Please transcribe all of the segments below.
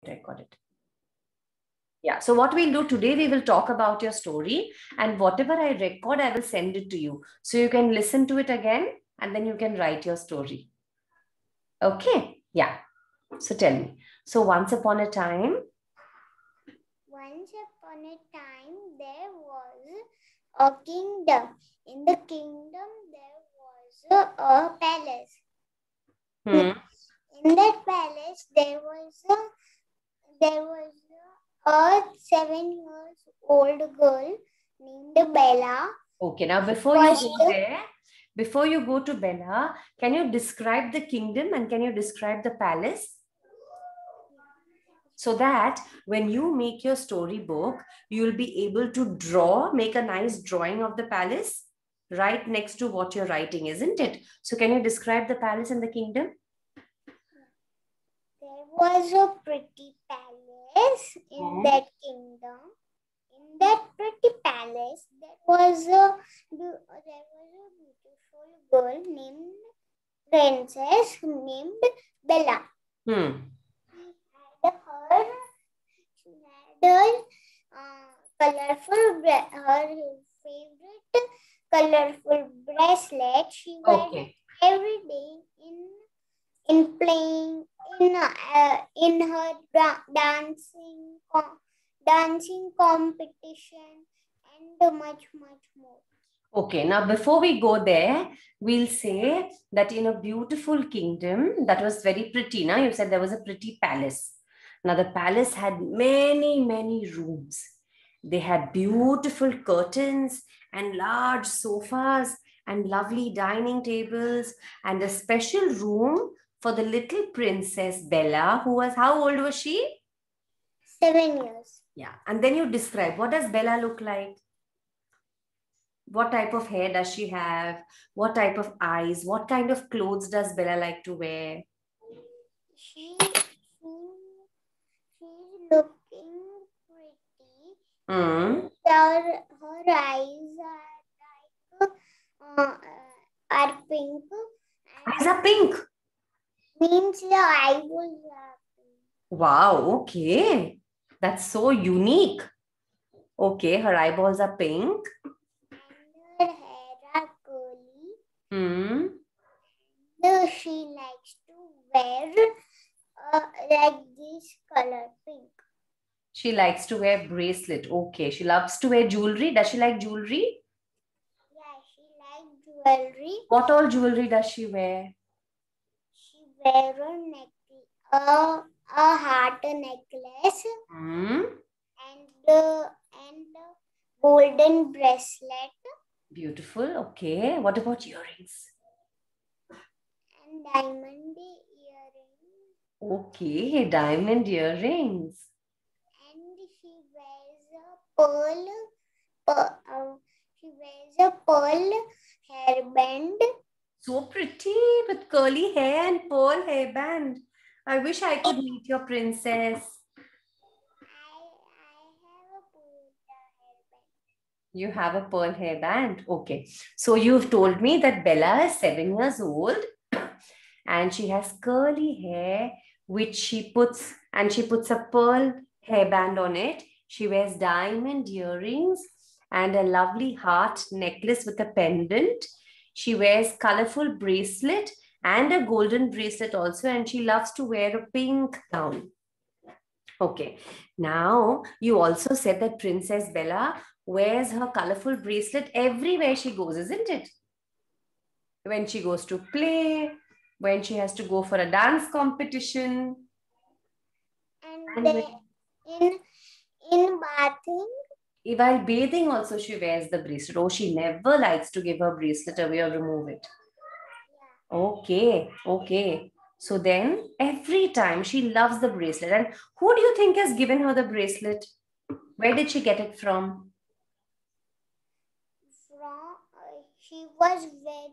to record it. Yeah, so what we'll do today, we will talk about your story, and whatever I record, I will send it to you. So you can listen to it again and then you can write your story. Okay, yeah. So tell me. So once upon a time, there was a kingdom. In the kingdom, there was a palace. In that palace, there was a 7-year-old girl named Bella. Okay, now before you go to Bella, can you describe the kingdom and can you describe the palace? So that when you make your storybook, you'll be able to make a nice drawing of the palace right next to what you're writing, isn't it? So can you describe the palace and the kingdom? There was a pretty palace in that kingdom. In that pretty palace, there was a beautiful girl named princess named Bella. She had her favorite colorful bracelet. She wore every day in playing in her dancing competition and much more. Okay, now before we go there, we'll say that in a beautiful kingdom that was very pretty. Now you said there was a pretty palace. Now the palace had many rooms. They had beautiful curtains and large sofas and lovely dining tables and a special room for the little princess Bella, who was, how old was she? 7 years. Yeah, and then you describe, what does Bella look like? What type of hair does she have? What type of eyes? What kind of clothes does Bella like to wear? She's looking pretty. Her eyes are pink. Eyes are pink? Means the eyeballs are pink. Wow, okay. That's so unique. Okay, her eyeballs are pink. Her hair are curly. She likes to wear like this color pink. She likes to wear bracelet. Okay, she loves to wear jewelry. Does she like jewelry? Yeah, she likes jewelry. What all jewelry does she wear? She wears a heart necklace and golden bracelet. Beautiful. Okay. What about earrings? And diamond earrings. Okay, diamond earrings. And she wears a pearl hairband. So pretty with curly hair and pearl hairband. I wish I could meet your princess. You have a pearl hairband. Okay. So you've told me that Bella is 7 years old and she has curly hair, which she puts a pearl hairband on it. She wears diamond earrings and a lovely heart necklace with a pendant. She wears colorful bracelet and a golden bracelet also, and she loves to wear a pink gown. Okay. Now, you also said that Princess Bella wears her colorful bracelet everywhere she goes, isn't it? When she goes to play, when she has to go for a dance competition. And in bathing. While bathing also she wears the bracelet. Oh, she never likes to give her bracelet away or remove it. Yeah. Okay. So then every time she loves the bracelet. And who do you think has given her the bracelet? Where did she get it from? She was very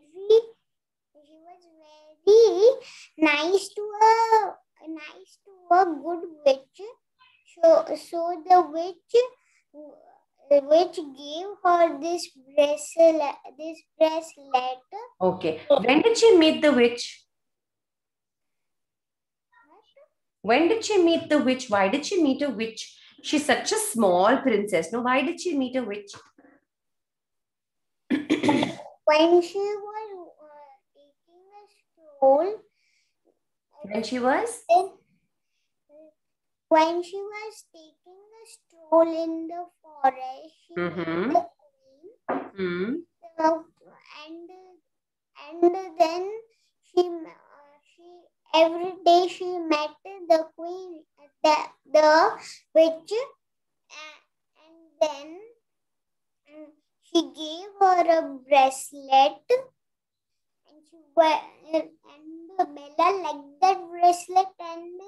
nice to a good witch. So the witch gave her this bracelet. Okay. When did she meet the witch? When did she meet the witch? Why did she meet a witch? She's such a small princess. No, why did she meet a witch? When she was taking a stroll. When she was? When she was taking a stroll in the forest, she met the queen. And then she every day she met the queen, the witch, and then she gave her a bracelet, and Bella liked that bracelet and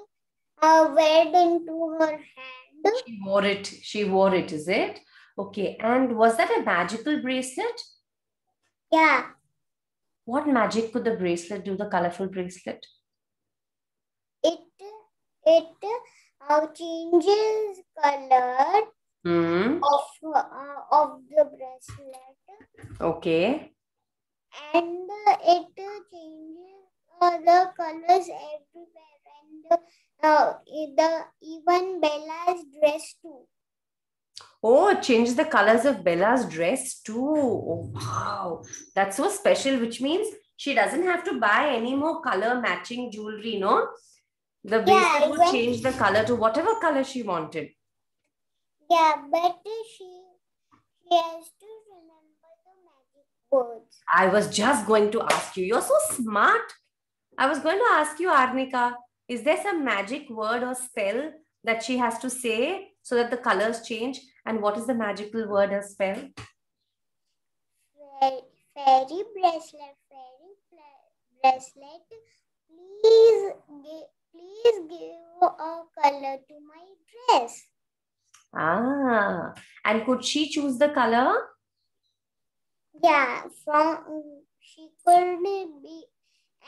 wear it into her hand. She wore it. She wore it, is it? Okay. And was that a magical bracelet? Yeah. What magic could the bracelet do, the colorful bracelet? It changes color of the bracelet. Okay. And it changes the colors everywhere, and even Bella's dress too. Oh, it changes the colors of Bella's dress too. Oh, wow. That's so special, which means she doesn't have to buy any more color matching jewelry, no? The bracelet would change the color to whatever color she wanted. Yeah, but she has to remember the magic words. I was just going to ask you. You're so smart. I was going to ask you, Arnika, is there some magic word or spell that she has to say so that the colors change? And what is the magical word or spell? Fairy bracelet, please give a color to my dress. Ah, and could she choose the color? Yeah, she could be,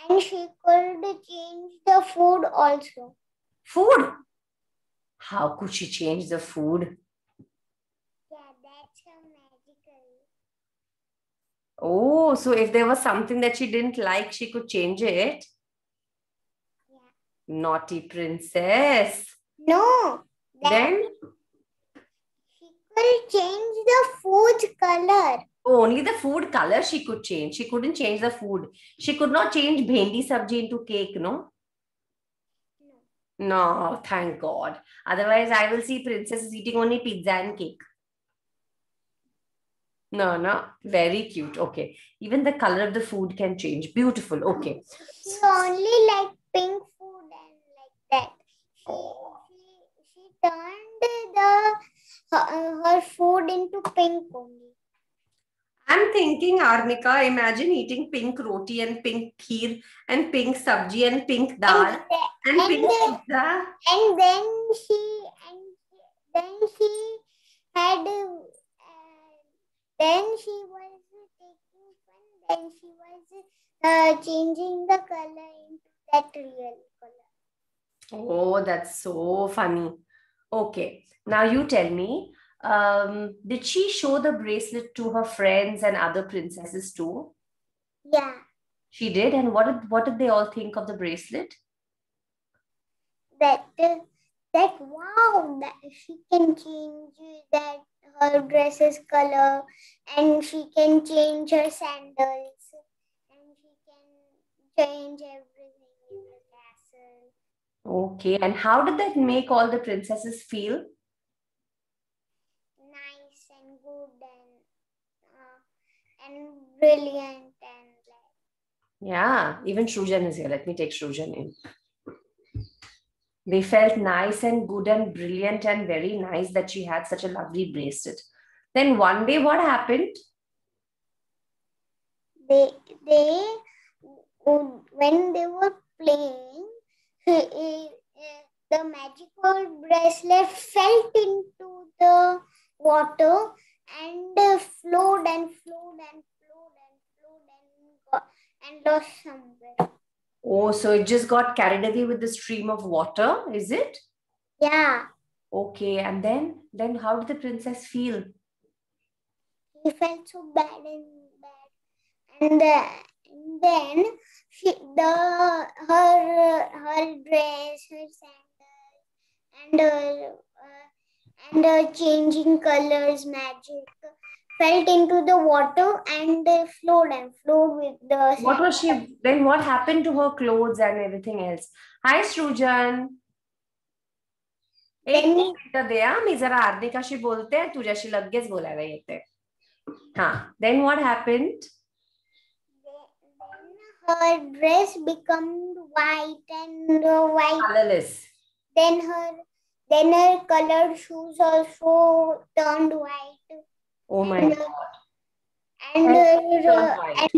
and she could change the food also. Food? How could she change the food? Yeah, that's her magical. Oh, so if there was something that she didn't like, she could change it? Yeah. Naughty princess. No. Then? She could change the food's color. Oh, only the food color she could change. She couldn't change the food. She could not change bhendi sabji into cake, no? No, thank God. Otherwise, I will see princesses eating only pizza and cake. No, very cute. Okay. Even the color of the food can change. Beautiful. Okay. She only liked pink food and like that. She turned her food into pink only. I'm thinking, Arnika, imagine eating pink roti and pink kheer and pink sabji and pink dal and pink pizza. And then she had then she was taking fun. Then she was changing the color into that real color. Oh, that's so funny. Okay, now you tell me, did she show the bracelet to her friends and other princesses too? Yeah. She did, and what did they all think of the bracelet? That wow, that she can change that her dress's color, and she can change her sandals, and she can change everything in the castle. Okay, and how did that make all the princesses feel? Nice and good and brilliant and like. Yeah, even Shrujan is here. Let me take Shrujan in. They felt nice and good and brilliant and very nice that she had such a lovely bracelet. Then one day, what happened? When they were playing, the magical bracelet fell into the water and flowed and flowed and flowed and flowed and lost somewhere. Oh, so it just got carried away with the stream of water, is it? Yeah. Okay, and then how did the princess feel? She felt so bad. And then her dress, her sandals, changing colors magic fell into the water and flowed with the What was sand. she, then what happened to her clothes and everything else? Hi Srujan. एक Then minute दे हा, मी जरा आर्निकाशी बोलते, तुझ्याशी लगेच बोलायला येते. हा, then what happened? her dress became white and white. Colorless. Then her colored shoes also turned white. Oh my and, God. and Turned her white.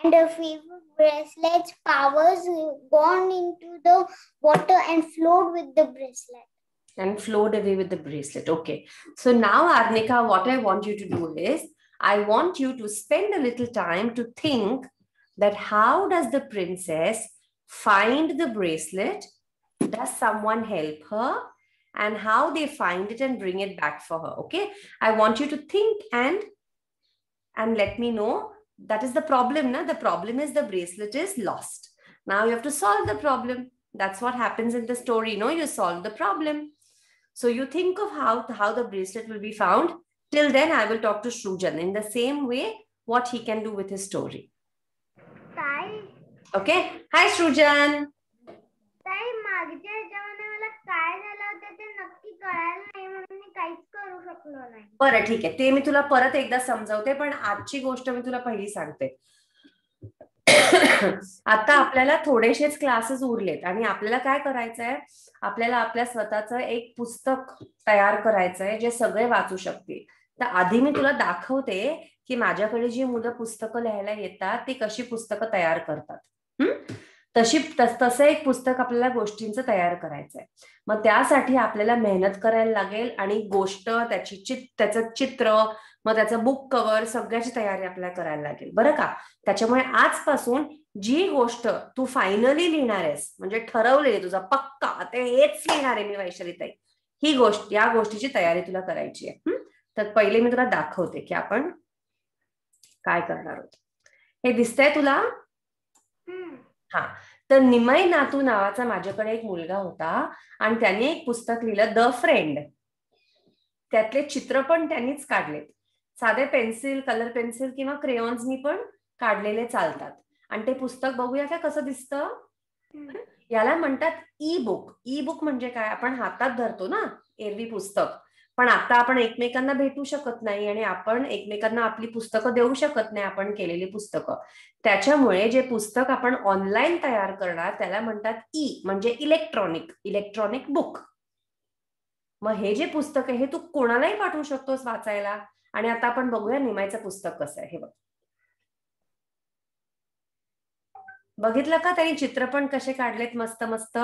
and her favorite bracelet's powers gone into the water and flowed with the bracelet. And flowed away with the bracelet. Okay. So now, Arnika, what I want you to do is, I want you to spend a little time to think that how does the princess find the bracelet? Does someone help her? And how they find it and bring it back for her. Okay. I want you to think and let me know. That is the problem. Na? The problem is the bracelet is lost. Now you have to solve the problem. That's what happens in the story. No, you solve the problem. So you think of how the bracelet will be found. Till then, I will talk to Srujan in the same way what he can do with his story. ताई Okay. Hi, Srujan. ताई मागच्या ह्याच्यामध्ये मला काय झालं होतं ते नक्की कळायला नाही म्हणून मी काहीच करू शकलो नाही. बरं ठीक आहे, ते मी तुला परत एकदा समजावते, पण आजची गोष्ट मी तुला पहिली सांगते. आता आपल्याला थोडेसेच क्लासेस उरलेत आणि आपल्याला काय करायचंय, आपल्याला आपल्या स्वतःचं एक पुस्तक तयार करायचंय जे सगळे वाचू शकतील. तर आधी मी तुला दाखवते की माझ्याकडे जी मुलं पुस्तकं लिहायला येतात ती कशी पुस्तकं तयार करतात. तसं एक पुस्तक आपल्याला गोष्टींचं तयार करायचंय. मग त्यासाठी आपल्याला मेहनत करायला लागेल आणि गोष्ट, त्याचं चित्र, मग त्याचं बुक कव्हर सगळ्याची तयारी आपल्याला करायला लागेल, बरं का. त्याच्यामुळे आजपासून जी गोष्ट तू फायनली लिहिणार आहेस, म्हणजे ठरवलेली तुझा पक्का ते हेच लिहिणार आहे मी वैशालीताई, या गोष्टीची तयारी तुला करायची आहे. तर पहिले मी तुला दाखवते की आपण काय करणार आहोत. हे दिसतंय तुला? हा. तर निमय नातू नावाचा माझ्याकडे एक मुलगा होता आणि त्याने एक पुस्तक लिहिलं, द फ्रेंड. त्यातले चित्र पण त्यांनीच काढलेत. साधे पेन्सिल, कलर पेन्सिल किंवा क्रेयॉन्सनी पण काढलेले चालतात. आणि ते पुस्तक बघूया का कसं दिसतं. याला म्हणतात ई बुक. ई बुक म्हणजे काय, आपण हातात धरतो ना एरवी पुस्तक, पण आता आपण एकमेकांना भेटू शकत नाही आणि आपण एकमेकांना आपली पुस्तकं देऊ शकत नाही, आपण केलेली पुस्तकं. त्याच्यामुळे जे पुस्तक आपण ऑनलाईन तयार करणार त्याला म्हणतात ई, म्हणजे इलेक्ट्रॉनिक बुक. मग हे जे पुस्तक आहे हे तू कोणालाही पाठवू शकतोस वाचायला. आणि आता आपण बघूया निमायचं पुस्तक कसं आहे. हे बघ, बघितलं का, त्यांनी चित्र पण कसे काढलेत मस्त मस्त.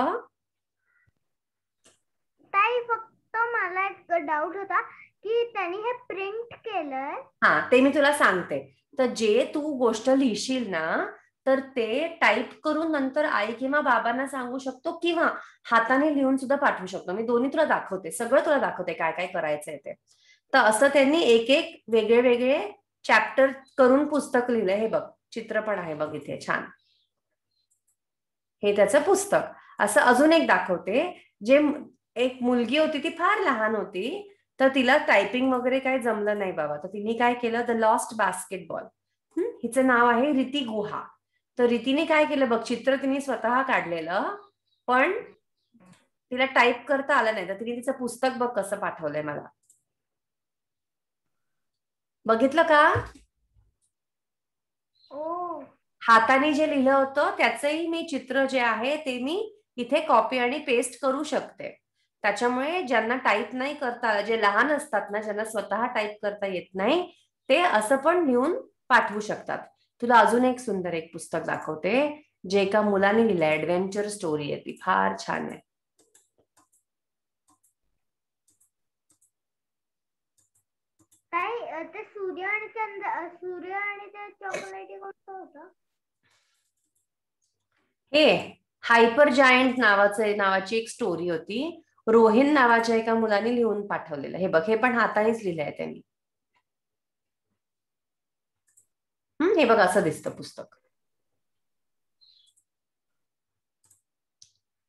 ताई फक्त मला एक डाऊट होता की त्यांनी हे प्रिंट केलंय. हा, ते मी तुला सांगते. तर जे तू गोष्ट लिहिशील ना, तर ते टाईप करून नंतर आई किंवा बाबांना सांगू शकतो किंवा हाताने लिहून सुद्धा पाठवू शकतो. मी दोन्ही तुला दाखवते, सगळं तुला दाखवते काय काय करायचंय ते. तर असं त्यांनी एक एक वेगळे वेगळे चॅप्टर करून पुस्तक लिहिलंय. हे बघ, चित्र पण आहे बघ इथे छान. हे त्याचं पुस्तक. असं अजून एक दाखवते. जे एक मुलगी होती ती फार लहान होती, तर तिला टायपिंग वगैरे काही जमलं नाही बाबा, तर तिने काय केलं, द लॉस्ट बास्केटबॉल. हिचं नाव आहे रिती गुहा. तर रितीने काय केलं बघ, चित्र तिने स्वतः काढलेलं, पण तिला टाईप करता आलं नाही, तर तिने तिचं पुस्तक बघ कसं पाठवलंय मला. बघितलं का. हाताने जे लिहिलं होतं त्याचंही मी चित्र जे आहे ते मी इथे कॉपी आणि पेस्ट करू शकते. त्याच्यामुळे ज्यांना टाईप नाही करता, जे लहान असतात ना, ज्यांना स्वतः टाईप करता येत नाही, ते असं पण लिहून पाठवू शकतात. तुला अजून एक सुंदर एक पुस्तक दाखवते जे एका मुलाने लिहिलंय. ऍडव्हेंचर स्टोरी आहे ती, फार छान आहे. ते सूर्य आणि ते चॉकलेटी कोणतं होतं. हे हायपर जायंट नावाची एक स्टोरी होती. रोहिन नावाच्या एका मुलाने लिहून पाठवलेलं. हे बघ, हे पण हातानेच लिहिलंय त्यांनी. हे बघ, असं दिसतं पुस्तक.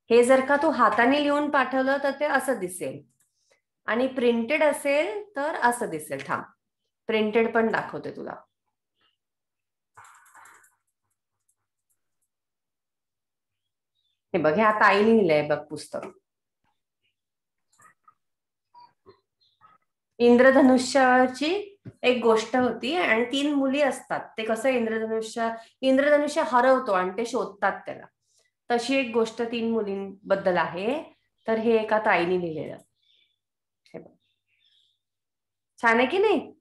हे जर का तू हाताने लिहून पाठवलं तर ते असं दिसेल आणि प्रिंटेड असेल तर असं दिसेल. थांब, प्रिंटेड पण दाखवते तुला. हे बघ, हे आता आईने लिहिलंय बघ पुस्तक. इंद्रधनुष्याची एक गोष्ट होती आणि 3 मुली असतात. ते कसं इंद्रधनुष्य हरवतो आणि ते शोधतात त्याला. तशी एक गोष्ट 3 मुलींबद्दल आहे. तर हे एका ताईने लिहिलेलं. छान आहे की नाही?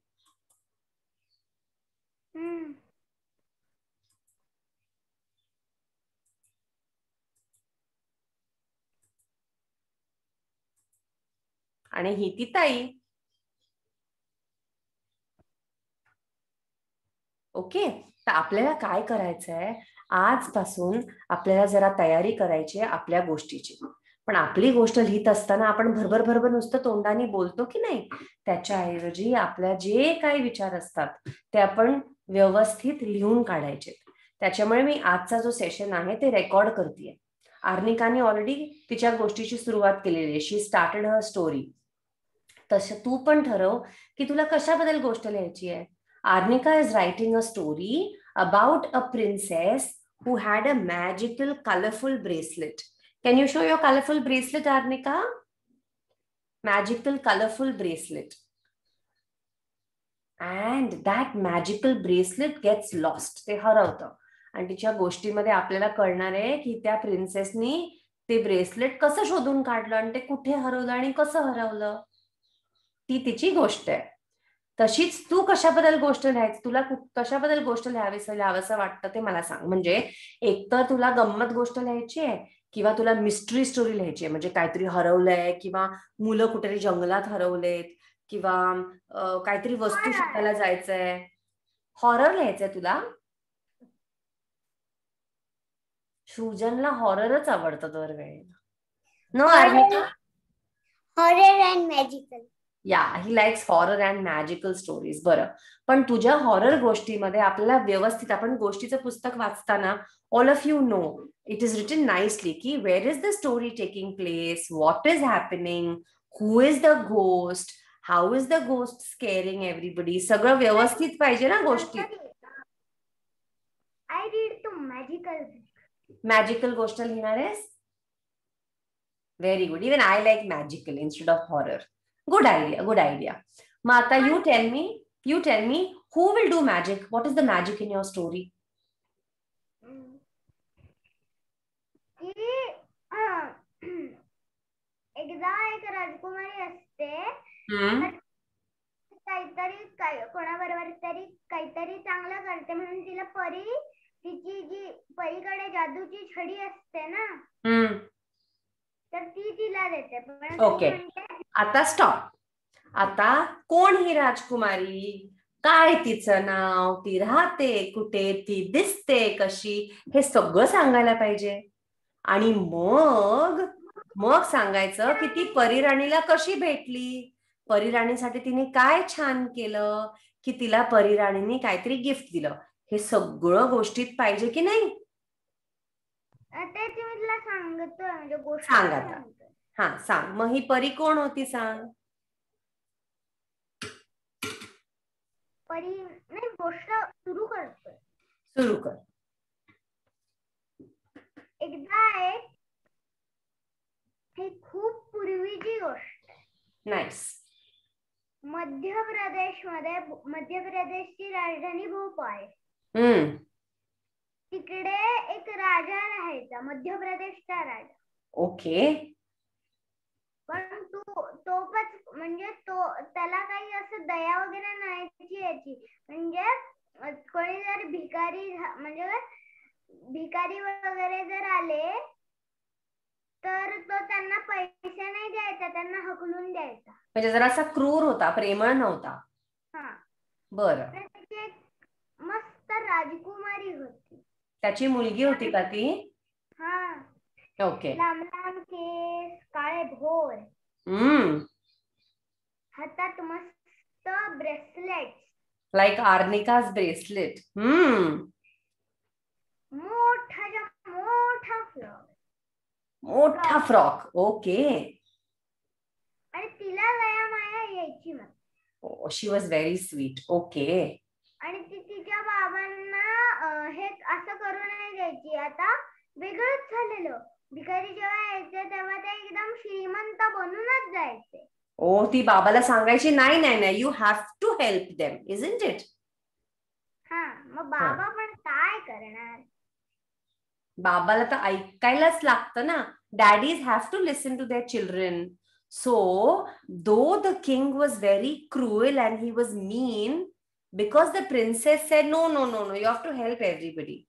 आणि ही ती ताई. ओके, तर आपल्याला काय करायचंय, आजपासून आपल्याला जरा तयारी करायची आहे आपल्या गोष्टीची. पण आपली गोष्ट लिहित असताना आपण भरभर नुसतं तोंडाने बोलतो की नाही, त्याच्याऐवजी आपल्या जे काही विचार असतात ते आपण व्यवस्थित लिहून काढायचे. त्याच्यामुळे मी आजचा जो सेशन आहे ते रेकॉर्ड करतेय. आर्निकाने ऑलरेडी तिच्या गोष्टीची सुरुवात केलेली आहे. She started her story. तसं तू पण ठरव की तुला कशाबद्दल गोष्ट लिहायची आहे. Arnika is writing a story about a princess who had a magical, colorful bracelet. Can you show your colorful bracelet, Arnika? Magical, colorful bracelet. And that magical bracelet gets lost. ते हरवतं. आणि तिच्या गोष्टीमध्ये आपल्याला कळणार आहे की त्या प्रिन्सेसनी ते ब्रेसलेट कसं शोधून काढलं आणि ते कुठे हरवलं आणि कसं हरवलं. ती तिची गोष्ट आहे. तशीच तू कशाबद्दल गोष्ट लिहायची, तुला कशाबद्दल गोष्ट लिहावंसं वाटतं ते मला सांग. म्हणजे एकतर तुला गंमत गोष्ट लिहायची आहे किंवा तुला मिस्ट्री स्टोरी लिहायची आहे, म्हणजे काहीतरी हरवलंय किंवा मुलं कुठेतरी जंगलात हरवलेत किंवा काहीतरी वस्तू शोधायला जायचंय. हॉरर लिहायचंय तुला? सृजनला हॉररच आवडतं दरवेळेला. No Arnika? Horror and magical. Yeah, he likes horror and magical stories. बरं, पण तुझ्या हॉरर गोष्टीमध्ये आपल्याला व्यवस्थित, आपण गोष्टीचं पुस्तक वाचताना all of you know it is written nicely की where is the story taking place, what is happening, who is the ghost, how is the ghost scaring everybody. सगळं व्यवस्थित पाहिजे ना गोष्टीत. I read too magical. Magical गोष्ट लिहिणार आहेस? Very good. Even I like magical instead of horror. Good idea, good idea. Mata, you tell me, who will do magic? What is the magic in your story? एकदा एक राजकुमारी असते. कोणाबरोबर तरी काहीतरी चांगलं करते म्हणून तिला तिची जी परीकडे जादूची छडी असते ना, तर ती तिला देते. ओके, आता स्टॉप. आता कोण ही राजकुमारी, काय तिचं नाव, ती राहते कुठे, ती दिसते कशी, हे सगळं सांगायला पाहिजे. आणि मग सांगायचं की ती परीराणीला कशी भेटली, परीराणीसाठी तिने काय छान केलं, की तिला परीराणीने काहीतरी गिफ्ट दिलं. हे सगळं गोष्टीत पाहिजे की नाही? ते मी तुला सांगतोय, म्हणजे गोष्ट सांग आता. हा सांग, मग ही परी कोण होती सांग. परी नाही, गोष्ट सुरू करतोय. सुरू कर. एकदा ही खूप पूर्वीची गोष्ट आहे. नाईस. मध्य प्रदेशची राजधानी भोपाळ. तिकडे एक राजा राहायचा, मध्य प्रदेशचा राजा. ओके. पण म्हणजे त्याला काही असं दया वगैरे नाही याची. म्हणजे कोणी जर भिकारी वगैरे जर आले तर तो त्यांना पैसे नाही द्यायचा, त्यांना हकलून द्यायचा. म्हणजे जरासा क्रूर होता, प्रेमळ नव्हता. बरं. मस्त राजकुमारी होती. त्याची मुलगी होती का ती? हा. ओके. लांब लांब केस, काळे भोर. हातात मस्त ब्रेसलेट, लाईक आर्निकाज ब्रेसलेट. मोठा फ्लॉवर. मोठा फ्रॉक. ओके. आणि तिला दया माया यायची मग. Oh, she was very sweet. Okay. आणि ती तिच्या बाबांना हे असं करू नाही द्यायची. आता वेगळंच झालेलं. भिकारी जेव्हा यायचे तेव्हा ते एकदम श्रीमंत बनूनच जायचे. Oh, ती बाबाला सांगायची नाही नाही नाही, you have to help them, isn't it? हा, मग बाबा पण काय करणार? बाबाला तर ऐकायलाच लागतं ना. Daddies have to listen to their children. So, though the king was very cruel and he was mean, because the princess said, no, no, no, no, you have to help everybody.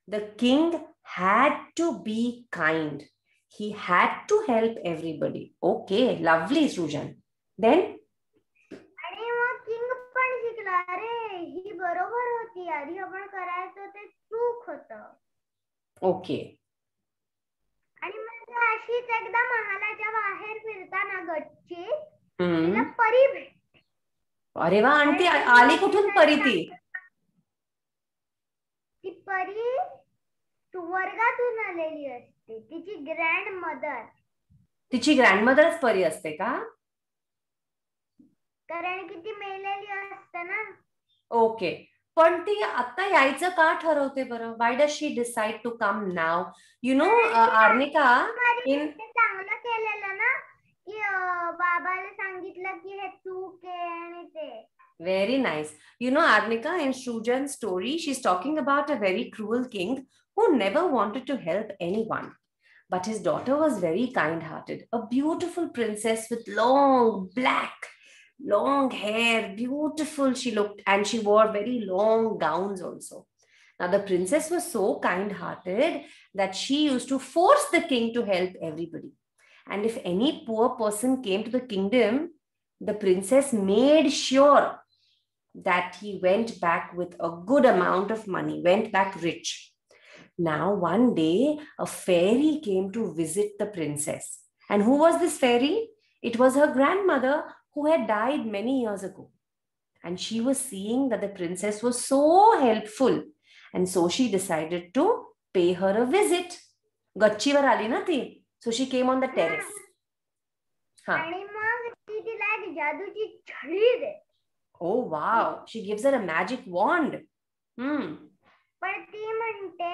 The king had to be kind. He had to help everybody. Okay, lovely, Srujan. Then? आणि मग king पण शिकला, अरे ही बरोबर होती, आधी आपण करायचो ते चूक होतं. ओके. आणि मग अशीच एकदा महालाच्या बाहेर फिरताना गच्चीत तिला परी भेटते. अरे वा. आणि ती आली कुठून परी? ती परी स्वर्गातून आलेली असते. तिची ग्रँडमदर. तिची ग्रँडमदरच परी असते का? कारण की ती मेलेली असते ना. ओके. पण ती आता यायचं का ठरवते बरं? Why does she decide to come now? You know Arnika, चांगलं केलेलं ना की बाबाला सांगितलं की हे चूक आहे आणि ते. Very nice. You know, Arnika, in Srujan's story, she's talking about a very cruel king who never wanted to help anyone. But his daughter was very kind-hearted, a beautiful princess with long hair, beautiful she looked, and she wore very long gowns also. Now, the princess was so kind-hearted that she used to force the king to help everybody. And if any poor person came to the kingdom, the princess made sure that he went back with a good amount of money, went back rich. Now, one day, a fairy came to visit the princess. And who was this fairy? It was her grandmother who had died many years ago. And she was seeing that the princess was so helpful. And so she decided to pay her a visit. Gachchivar आली ना ती. So she came on the terrace. आणि मग ती तिला एक जादूची छडी दे. Oh wow, she gives her a magic wand. पण ती म्हणते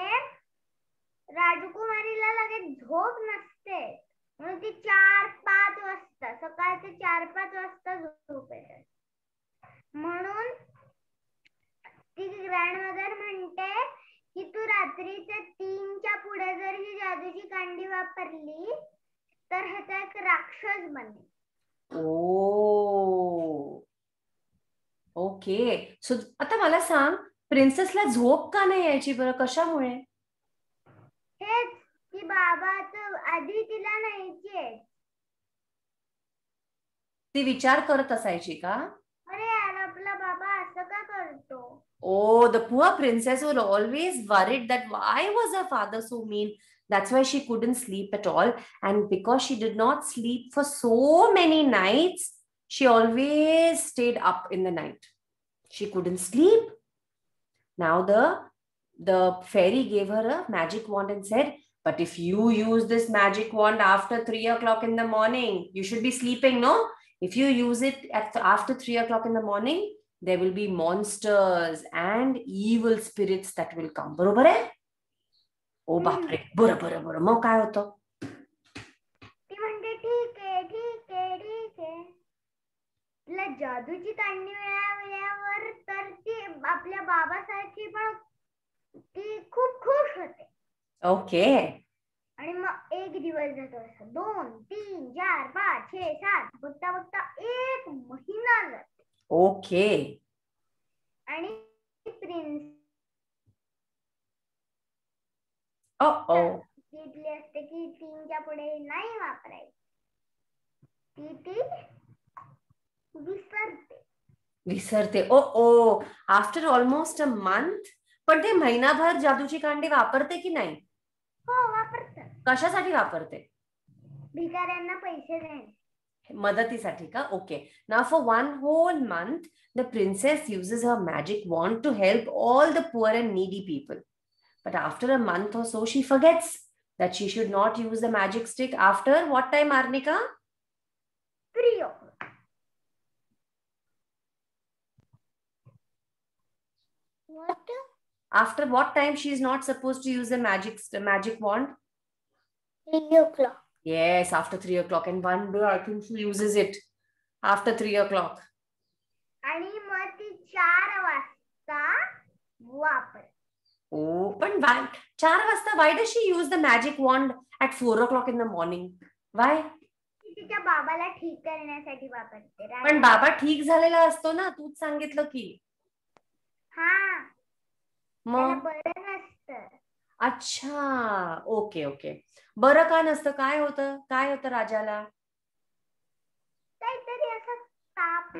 राजकुमारीला लगेच झोप नसते, म्हणून ती 4-5 वाजता, सकाळचे 4-5 वाजता झोप येते. म्हणून ती ग्रँडमदर म्हणते की तू रात्रीचे 3च्या पुढे जर ही जादूची कांडी वापरली तर ह्याचा एक राक्षस बनेल. ओ ओके. सो आता मला सांग, प्रिन्सेसला झोप का नाही यायची बरं? कशामुळे? हेच की बाबाचं आधी तिला न्यायची. ती विचार करत असायची का? अरे यार, आपला बाबा असं का करतो? Oh, the poor princess was always worried that why was her father so mean? That's why she couldn't sleep at all. And because she did not sleep for so many nights, she always stayed up in the night. She couldn't sleep. Now the fairy gave her a magic wand and said, but if you use this magic wand after 3 o'clock in the morning, you should be sleeping, no? If you use it after 3 o'clock in the morning, there will be monsters and evil spirits that will come. बरोबर आहे? ओ बापरे. बरं. मग काय होतं? ती म्हणते ठीक आहे. तिला जादूची कांडी मिळाल्यावर तर ती आपल्या बाबासारखी पण ती खूप खुश होते. ओके. आणि मग एक दिवस जातो, 2, 3, 4, 5, 6, 7 बघता 1 महिना जातो. ओके. आणि प्रिन्स घेतली असते की 3च्या पुढे नाही वापरायची. ती विसरते. O after almost a month. पण ते महिनाभर जादूची कांडी वापरते की नाही? हो, वापरते. कशासाठी वापरते? भिकाऱ्यांना पैसे देणे. मदतीसाठी का? Okay. Now for 1 whole month, the princess uses her magic wand to help all the poor and needy people. But after a month or so, she forgets that she should not use the magic stick after what time, Arnika? 3 o'clock. What? After what time she is not supposed to use the magic wand? 3 o'clock. Yes, after 3 o'clock. And one day I think she uses it after 3 o'clock. आणि मग ती 4 वाजता वापर. Oh, but why? 4 वाजता, why does she use the magic wand at 4 o'clock in the morning? Why? तिच्या बाबाला ठीक करण्यासाठी वापरते. पण बाबा ठीक झालेला असतो ना, तूच सांगितलं की. हा, मग बरं नसतं. अच्छा, ओके ओके. बरं का नसतं? काय होतं राजाला? काहीतरी असं ताप.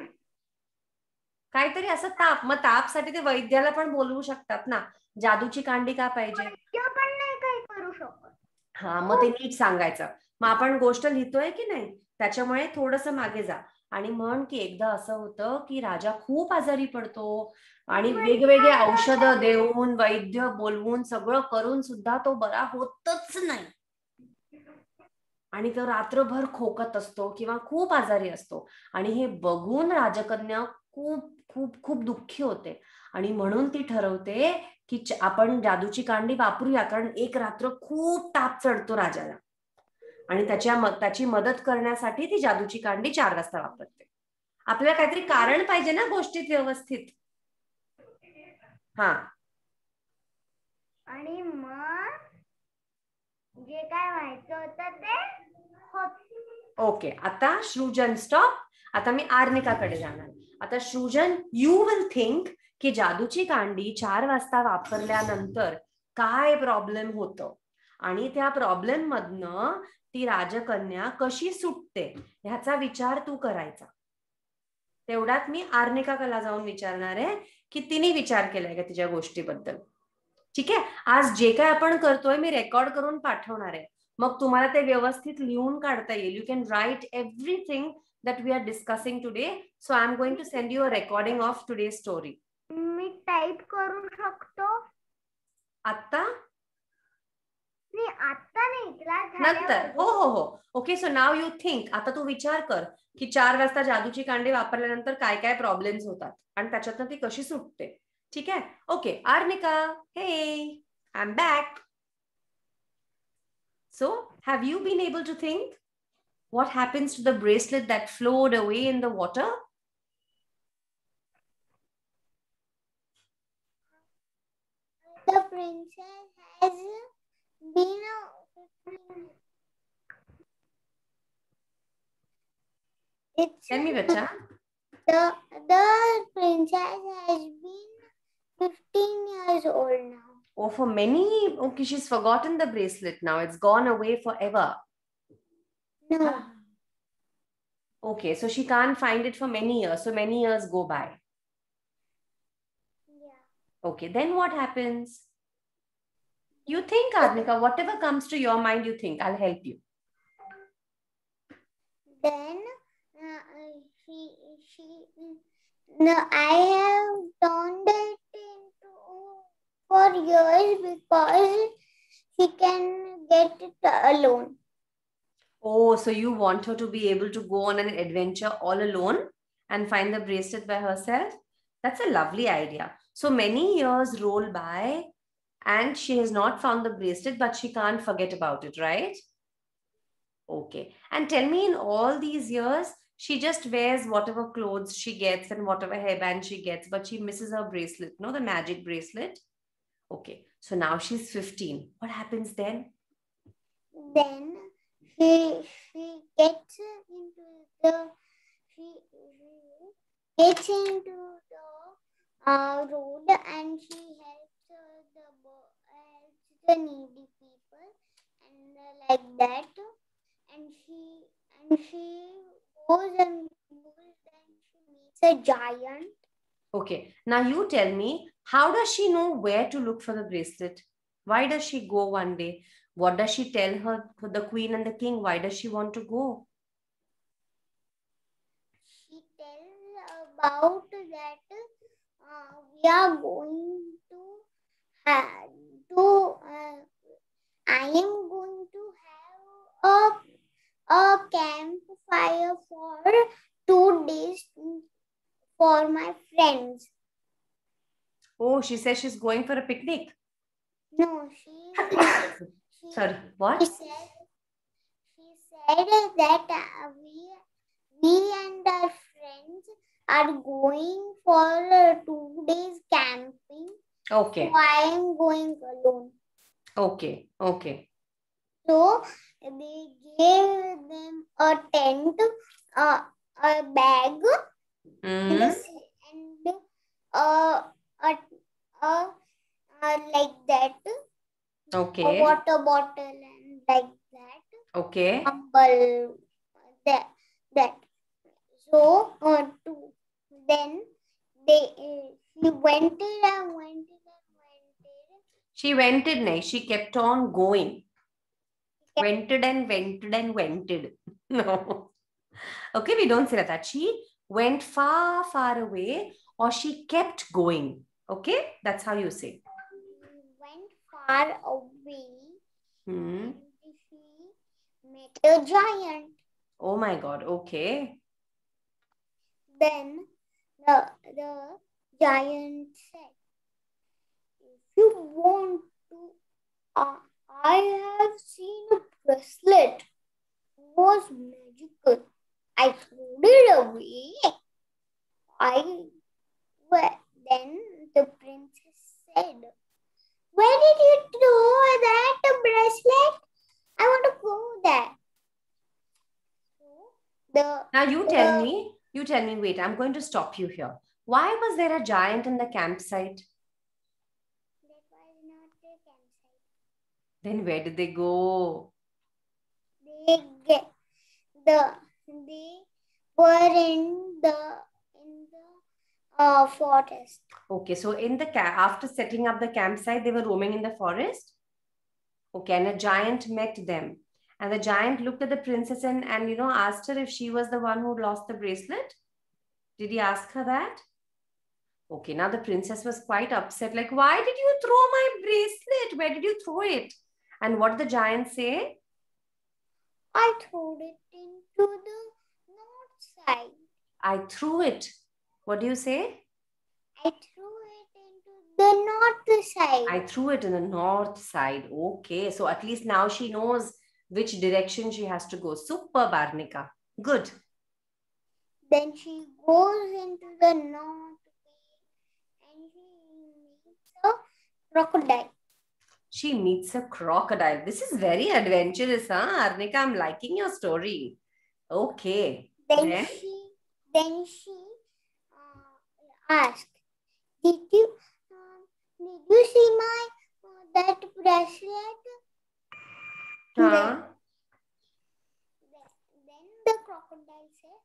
काहीतरी असं ताप. मग तापसाठी ते वैद्याला पण बोलवू शकतात ना. जादूची कांडी का पाहिजे? पण नाही काही करू शकत. हा, मग ते नीट सांगायचं. मग आपण गोष्ट लिहितोय की नाही, त्याच्यामुळे थोडस मागे जा आणि म्हण की एकदा असं होतं की राजा खूप आजारी पडतो आणि वेगवेगळे औषधं देऊन, वैद्य बोलवून, सगळं करून सुद्धा तो बरा होतच नाही आणि तो रात्रभर खोकत असतो किंवा खूप आजारी असतो आणि हे बघून राजकन्या खूप खूप खूप दुःखी होते आणि म्हणून ती ठरवते की आपण जादूची कांडी वापरूया, कारण एक रात्र खूप ताप चढतो राजाला आणि त्याची मदत करण्यासाठी ती जादूची कांडी 4 वाजता वापरते. आपल्याला काहीतरी कारण पाहिजे ना गोष्टीत व्यवस्थित. हा, आणि मग जे काय व्हायचं होतं ते होत. ओके. आता सृजन स्टॉप. आता मी आर्निकाकडे जाणार. आता सृजन, यू विल थिंक की जादूची कांडी 4 वाजता वापरल्यानंतर काय प्रॉब्लेम होतं आणि त्या प्रॉब्लेम मधनं ती राजकन्या कशी सुटते ह्याचा विचार तू करायचा. तेवढ्यात मी आर्निकाला जाऊन विचारणार आहे की तिने विचार केलाय का तिच्या गोष्टीबद्दल. ठीक आहे. आज जे काय आपण करतोय मी रेकॉर्ड करून पाठवणार आहे, मग तुम्हाला ते व्यवस्थित लिहून काढता येईल. You can write everything that we are discussing today. So I'm going to send you a recording of today's story. Me type करू शकतो आता? नाही, आता नाही, क्लास नंतर. हो हो हो. Okay, so now you think. आता तू विचार कर की 4 वाजता जादूची कांडी वापरल्यानंतर काय काय प्रॉब्लेम्स होतात आणि त्याच्यातनं ती कशी सुटते. ठीक आहे. Okay, Arnika, hey I am back. So, have you been able to think what happens to the bracelet that flowed away in the water? The princess has been Tell me, bacha. The princess has been 15 years old now. Oh, for many. Okay, she's forgotten the bracelet now. It's gone away forever. No. Okay, so she can't find it for many years. So many years go by. Yeah. Okay, then what happens? You think, Arnika, whatever comes to your mind, you think. I'll help you. Then I have turned it into for years because she can get it alone. Oh, so you want her to be able to go on an adventure all alone and find the bracelet by herself? That's a lovely idea. So many years roll by and she has not found the bracelet, but she can't forget about it, right? Okay. And tell me, in all these years, she just wears whatever clothes she gets and whatever hairband she gets, but she misses her bracelet, no, the magic bracelet. Okay. So now she's 15. What happens then? Then she gets into the road and she helps the needy people and like that, and she goes and then she meets a giant. Okay. Now you tell me, how does she know where to look for the bracelet? Why does she go one day? What does she tell the queen and the king? Why does she want to go? She tells about that we are going to I am going to have a campfire for 2 days for my friends. Oh, she says she's going for a picnic. No, Sorry, she what? said that we and our friends are going for 2 days camping. Okay. So I am going alone. Okay. Okay. So they gave them a tent, a bag, Hmm. and like that, a Okay. water bottle, and like that, Okay. humble, that. So then she went and went and She wented, nay. She kept on going. Wented and wented and wented. No. Okay, we don't say that. She went far, far away, or she kept going. Okay, that's how you say. she went far away. Hmm. And she met a giant. Oh my God. Okay. Then the giant said, "If you want to, I have seen a bracelet. It was magical. I threw it away. Then the princess said, where did you throw that bracelet? I want to go there." So Now you tell me, wait, I'm going to stop you here. Why was there a giant in the campsite? that was not the campsite. Then where did they go? They were in the forest. Okay, so in the after setting up the campsite, they were roaming in the forest. Okay, and a giant met them. And the giant looked at the princess and asked her if she was the one who lost the bracelet. Did he ask her that? Okay, now the princess was quite upset. Like, why did you throw my bracelet? Where did you throw it? And what did the giant say? I threw it into the north side. I threw it. What do you say? I threw it into the north side. I threw it in the north side. Okay, so at least now she knows which direction she has to go. Super, Barnika. Good. Then she goes into the north and she meets a crocodile. She meets a crocodile. This is very adventurous, huh? Arnika, I'm liking your story. Okay. Then she asked, Did you see my that bracelet?" Huh? Then the crocodile said,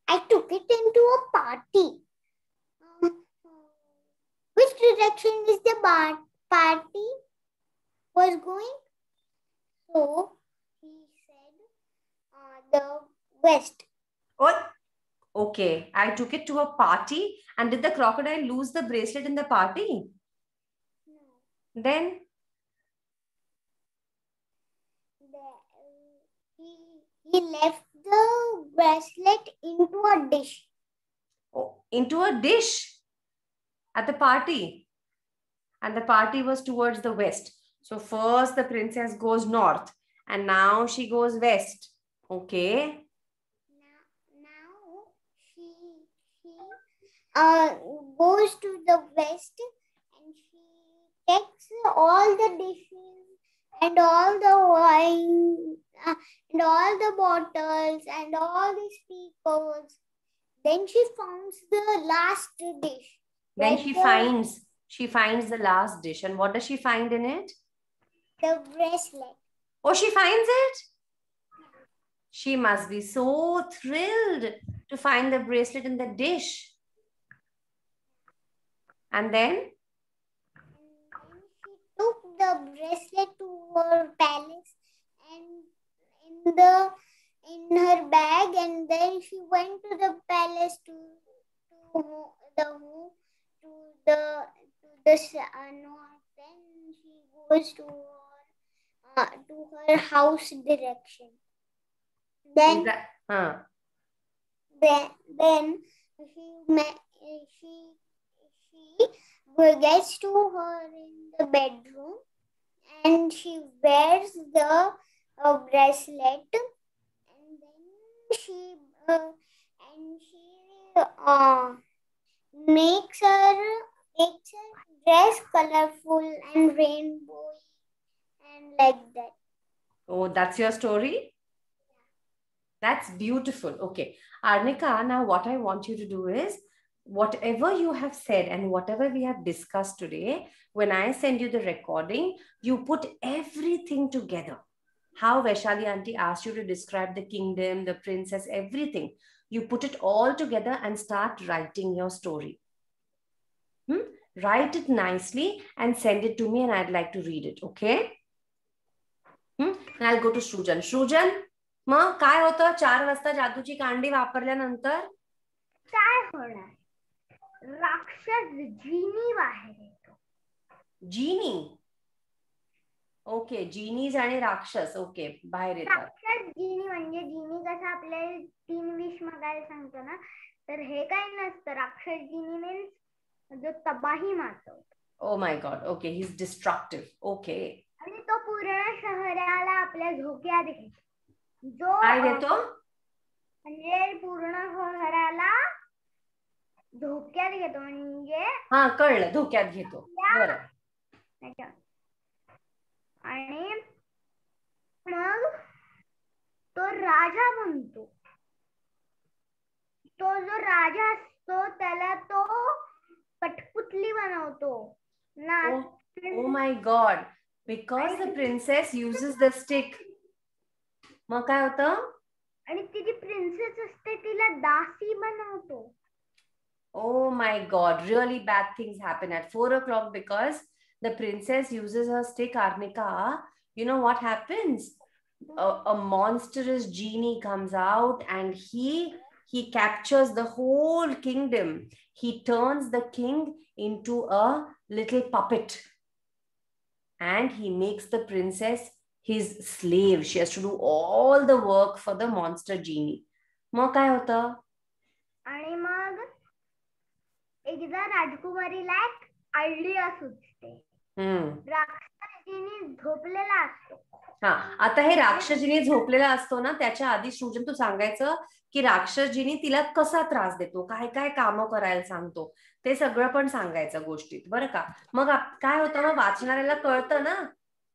I took it into a party. Which direction is the party was going? So he said, the west. Oh, okay. I took it to a party. And did the crocodile lose the bracelet in the party? No. Then? He left the bracelet into a dish. Oh, into a dish at the party. And the party was towards the west. So first the princess goes north and now she goes west. Okay. Now she goes to the west and she takes all the dishes and all the wine and all the bottles and all the speakers. Then she finds the last dish. Then she finds the last dish. And what does she find in it? The bracelet. Oh, she finds it? She must be so thrilled to find the bracelet in the dish. And then? She took the bracelet to her palace and in her bag, and then she went to the palace to the north. Then she goes to her house direction. Then then she gets to her in the bedroom, and she wears the bracelet, and then she makes her dress colorful and rainbow and like that. Oh, that's your story? That's beautiful. Okay. Arnika, now what I want you to do is, whatever you have said and whatever we have discussed today, when I send you the recording, you put everything together. How Vaishali auntie asked you to describe the kingdom, the princess, everything. You put it all together and start writing your story. Write it nicely and send it to me, and I'd like to read it. Okay? And I'll go to Shrujan. Shrujan, मग काय होतं 4 वाजता जादूची कांडी वापरल्यानंतर? काय होणार? राक्षस जीनी बाहेर येतो. जीनी? Okay, जीनीज आणि राक्षस ओके बाहेर येतात. राक्षस जीनी म्हणजे जीनी कसं आपले 3 विश मागायला सांगतो ना, तर हे काही नसतं. राक्षस जीनी मीन्स जो तबाही मारतो. Oh my God. Okay, he is destructive. Okay. आणि तो पूर्ण शहराला आपल्या झोक्यात घेतो. जो काय देतो? म्हणजे पूर्ण शहराला धोक्यात घेतो. म्हणजे कळलं, धोक्यात घेतो. बरं. आणि मग तो राजा बनतो. तो जो राजा असतो त्याला तो कठपुतली बनवतो ना. Oh my god, because the princess uses the stick. मग काय होतं? आणि ती जी प्रिन्सेस असते तिला दासी बनवतो. Oh my god, really bad things happen at 4 o'clock because the princess uses her stick. Arnika, you know what happens? A monstrous genie comes out and he captures the whole kingdom. He turns the king into a little puppet and he makes the princess his slave. She has to do all the work for the monster genie. मग काय होतं? आणि मग एकदा राजकुमारीला एक idea सुचते. राक्षसीने झोपलेला असतो. आता हे राक्षसीने झोपलेला असतो ना, त्याच्या आधी सृजन तू सांगायचं की राक्षसजीनी तिला कसा त्रास देतो, काय काय कामं करायला सांगतो, ते सगळं पण सांगायचं गोष्टीत, बरं का. मग काय होतं, मग वाचणाऱ्याला कळतं ना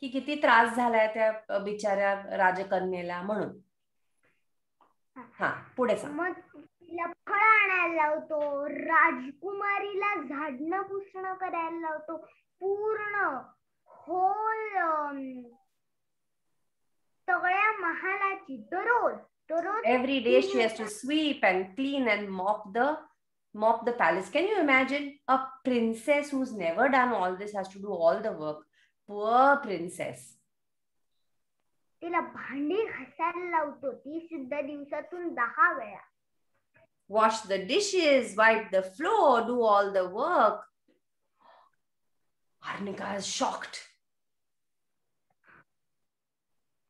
की किती त्रास झालाय त्या बिचाऱ्या राजकन्येला. म्हणून पुढे सांग. मग तिला फळ आणायला लावतो, राजकुमारीला झाडणं पुसणं करायला लावतो, पूर्ण होल सगळ्या महालाची दररोज every day she has to sweep and clean and mop the palace. Can you imagine a princess who's never done all this has to do all the work? Poor princess. तिला भांडी घासायला लावतो, ती सुद्धा दिवसातून 10 वेळा. Wash the dishes, wipe the floor, do all the work. Arnika is shocked.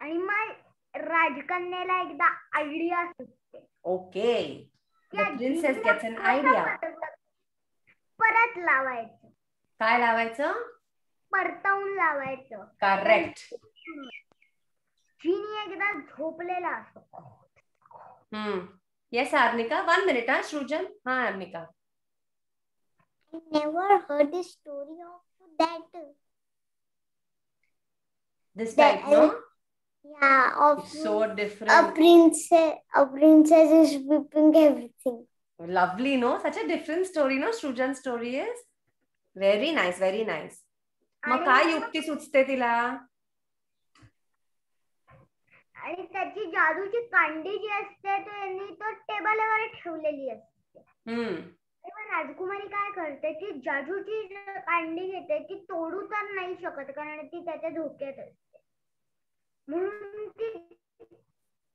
आणि मग राजकन्याला एकदा idea सुचते. Okay. The princess gets an idea. परत लावायचं. काय लावायचं? परतवून लावायचं. Correct. जीनी एकदा झोपलेला असतो. Yes, Arnika. 1 minute, Shrujan. Arnika. I never heard the story of that. This type, no? Yeah, it's so different. A princess is whipping everything. Lovely, no? Such a different story, no? Shrujan's story is very nice, very nice. मग काय युक्ती सुचते तिला? आणि त्याची जादूची कांडी जी असते त्यांनी तो टेबलवर ठेवलेली असते. तेव्हा राजकुमारी काय करते, ती जादूची कांडी घेते, ती तोडू तर नाही शकत कारण ती त्याच्या धोक्यात असते. म्हणून ती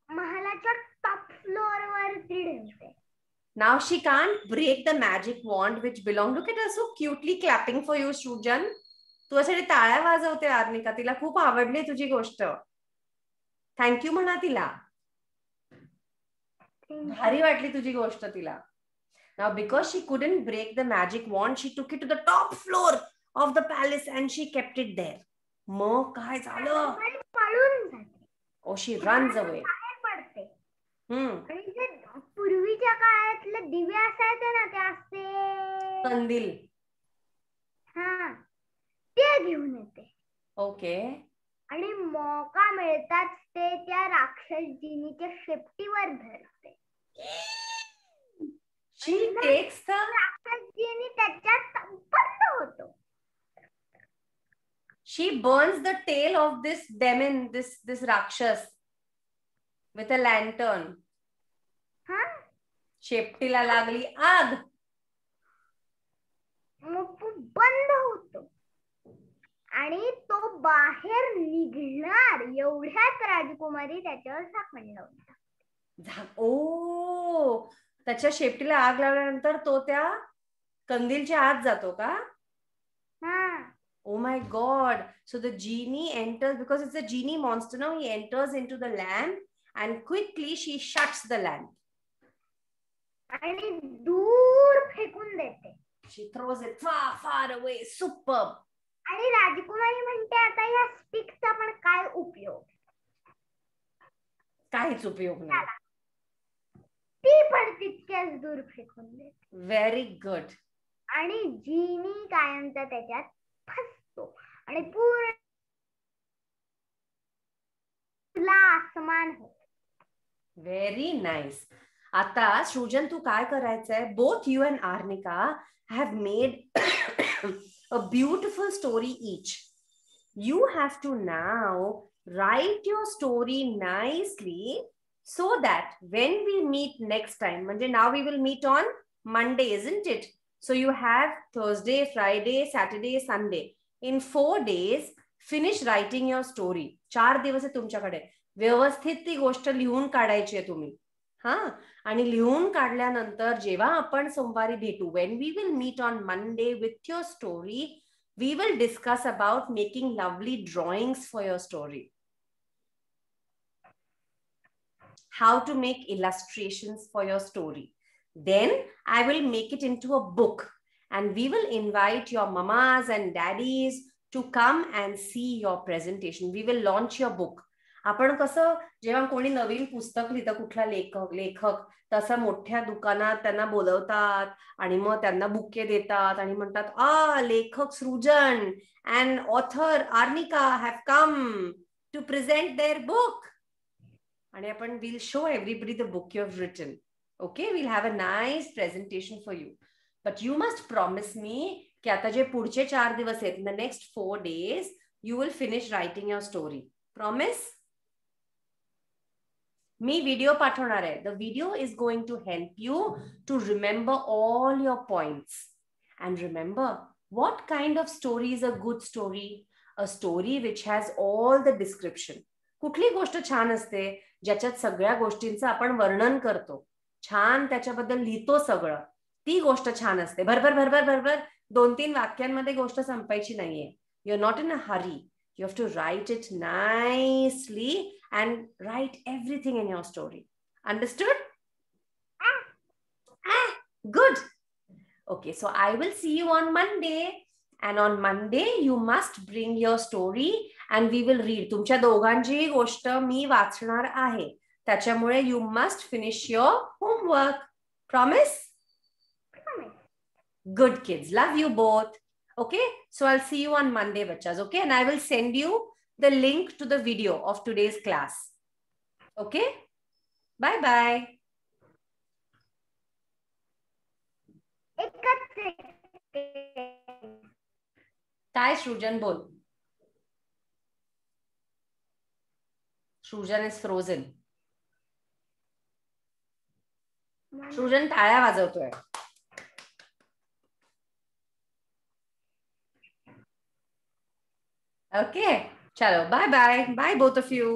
महालाच्या टॉप फ्लोअर वर ती ठेवते. Now she can't break the magic wand which belonged. Look at her so cutely clapping for you, Srujan. तुझ्यासाठी टाळ्या वाजवते आर्निका. तिला खूप आवडली तुझी गोष्ट. थँक्यू म्हणा तिला. भारी वाटली तुझी गोष्ट तिला. Now because she couldn't break the magic wand, she took it to the top floor of the palace and she kept it there. मग काय झालं? Oh, she runs away. पूर्वीच्या काळातले दिवे असायचे ना, ते असते कंदील. हा, ते घेऊन येते. ओके. आणि मौका मिळताच ते त्या राक्षस जिनीच्या शेपटीवर धरते. She takes the राक्षस जिनी त्याच्यात बंद होतो. She burns the tail of this demon, this rakshas with a lantern. शेपटीला लागली आग. मग तो बंद होतो आणि तो बाहेर निघणार एवढ्यात राजकुमारी त्याच्यावर झाकण लावतात. ओ, त्याच्या शेपटीला आग लावल्यानंतर तो त्या कंदीलच्या आत जातो का? Oh my God. So the genie enters, because it's a genie monster now, he enters into the lamp and quickly she shuts the lamp. आणि दूर फेकून देते. She throws it far, far away. Superb. आणि राजकुमारी म्हणते, आता या स्टिकचा पण काय उपयोग? काहीच उपयोग नाही. ती पण तितक्याच दूर फेकून देते. Very good. आणि जिनी कायमचा त्याच्यात फसतो आणि पूर्ण आसमान होतो. Very nice. आता सृजन तू काय करायचंय? Both you and arnica have made a beautiful story each. You have to now write your story nicely so that when we meet next time, now we will meet on Monday, isn't it? So you have Thursday, Friday, Saturday, Sunday. In 4 days, finish writing your story. 4 दिवस आहे तुमच्याकडे. व्यवस्थित ती गोष्ट लिहून काढायची आहे तुम्ही. आणि लिहून काढल्यानंतर जेव्हा आपण सोमवारी भेटू, when we will meet on Monday with your story, we will discuss about making lovely drawings for your story. How to make illustrations for your story. Then I will make it into a book and we will invite your mamas and daddies to come and see your presentation. We will launch your book. आपण कसं जेव्हा कोणी नवीन पुस्तक लिहितं, कुठला लेखक तसं मोठ्या दुकानात त्यांना बोलवतात आणि मग त्यांना बुके देतात आणि म्हणतात, लेखक सृजन and author Arnika have come to present their book. आणि आपण we'll show everybody the book you have written. Okay, we'll have a nice presentation for you. But you must promise me की आता जे पुढचे 4 दिवस आहेत, in the next 4 days, you will finish writing your story. Promise? Me video पाठवणार आहे. The video is going to help you to remember all your points. And remember, what kind of story is a good story? A story which has all the description. कुठली गोष्ट छान असते ज्याच्यात सगळ्या गोष्टींचं आपण वर्णन करतो, छान त्याच्याबद्दल लिहितो सगळं, ती गोष्ट छान असते. भरभर भरभर भरभर 2-3 वाक्यांमध्ये गोष्ट संपायची नाहीये. You're not in a hurry. You have to write it nicely and write everything in your story. Understood? Good. Okay, so I will see you on Monday. And on Monday, you must bring your story and we will read. तुमच्या दोघांची गोष्ट मी वाचणार आहे. त्याच्यामुळे you must finish your homework. Promise? Promise. Good kids. Love you both. Okay, so I'll see you on Monday, bachas. Okay, and I will send you the link to the video of today's class. Okay, bye bye. काय सृजन बोल. सृजन is frozen. सृजन टाळ्या वाजवतोय. Okay, chalo, bye bye. Bye both of you.